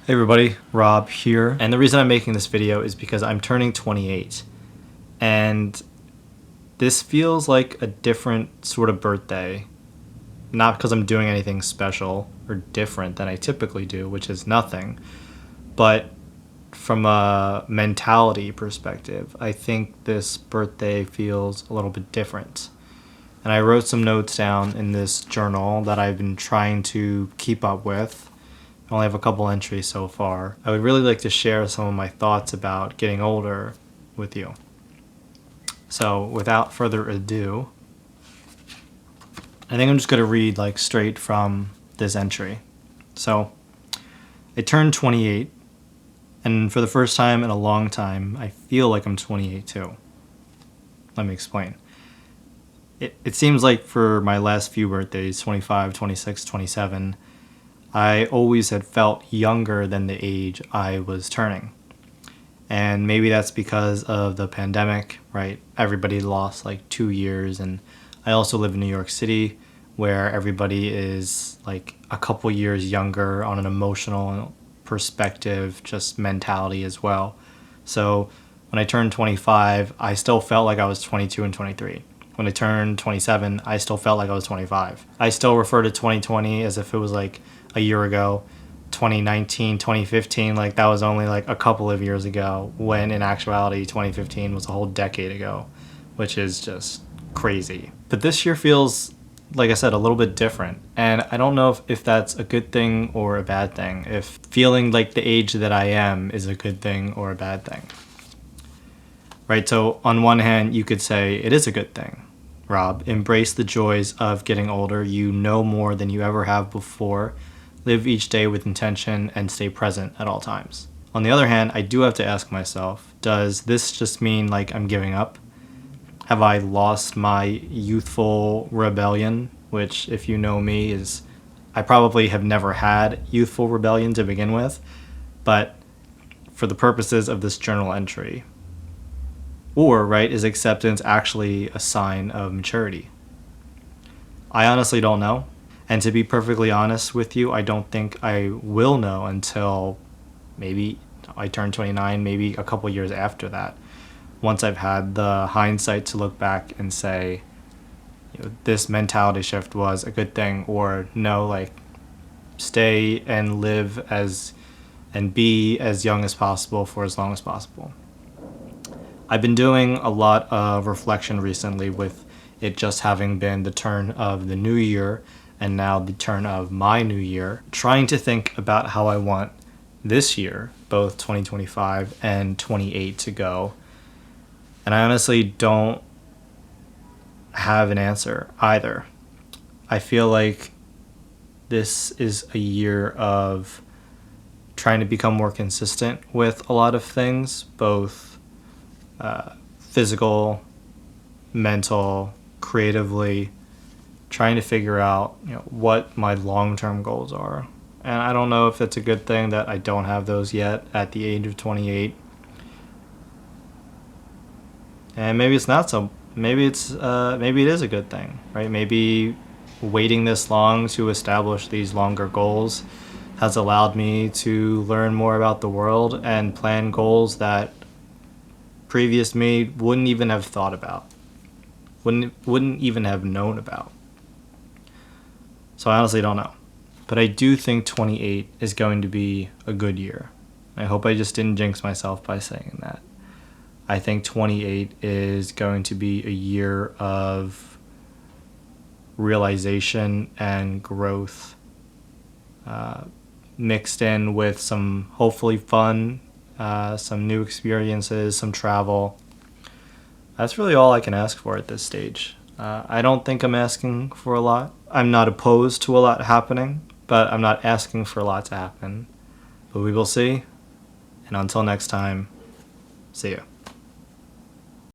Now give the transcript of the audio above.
Hey everybody, Rob here, and the reason I'm making this video is because I'm turning 28, and this feels like a different sort of birthday. Not because I'm doing anything special or different than I typically do, which is nothing, but from a mentality perspective, I think this birthday feels a little bit different. And I wrote some notes down in this journal that I've been trying to keep up with. I only have a couple entries so far. I would really like to share some of my thoughts about getting older with you. So without further ado, I think I'm just going to read straight from this entry. So I turned 28, and for the first time in a long time, I feel like I'm 28 too. Let me explain. It seems like for my last few birthdays, 25, 26, 27, I always had felt younger than the age I was turning. And maybe that's because of the pandemic, right? Everybody lost 2 years, and I also live in New York City where everybody is a couple years younger on an emotional perspective, just mentality as well. So when I turned 25, I still felt like I was 22 and 23. When I turned 27, I still felt like I was 25. I still refer to 2020 as if it was a year ago. 2019, 2015, that was only a couple of years ago, when in actuality 2015 was a whole decade ago, which is just crazy. But this year feels, like I said, a little bit different, and I don't know if that's a good thing or a bad thing, if feeling like the age that I am is a good thing or a bad thing. Right, so on one hand, you could say it is a good thing. Rob, embrace the joys of getting older. You know more than you ever have before. Live each day with intention and stay present at all times. On the other hand, I do have to ask myself, does this just mean I'm giving up? Have I lost my youthful rebellion? Which, if you know me, is I probably have never had youthful rebellion to begin with, but for the purposes of this journal entry. Or, right, is acceptance actually a sign of maturity? I honestly don't know. And to be perfectly honest with you, I don't think I will know until maybe I turn 29, maybe a couple years after that. Once I've had the hindsight to look back and say, this mentality shift was a good thing, or no, stay and live and be as young as possible for as long as possible. I've been doing a lot of reflection recently, with it just having been the turn of the new year and now the turn of my new year, trying to think about how I want this year, both 2025 and 28, to go. And I honestly don't have an answer either. I feel like this is a year of trying to become more consistent with a lot of things, both physical, mental, creatively, trying to figure out what my long-term goals are. And I don't know if it's a good thing that I don't have those yet at the age of 28. And maybe it's not so. Maybe it is a good thing, right? Maybe waiting this long to establish these longer goals has allowed me to learn more about the world and plan goals that previous me wouldn't even have thought about, wouldn't even have known about. So I honestly don't know. But I do think 28 is going to be a good year. I hope I just didn't jinx myself by saying that. I think 28 is going to be a year of realization and growth, mixed in with some hopefully fun, some new experiences, some travel. That's really all I can ask for at this stage. I don't think I'm asking for a lot. I'm not opposed to a lot happening, but I'm not asking for a lot to happen. But we will see. And until next time, see ya.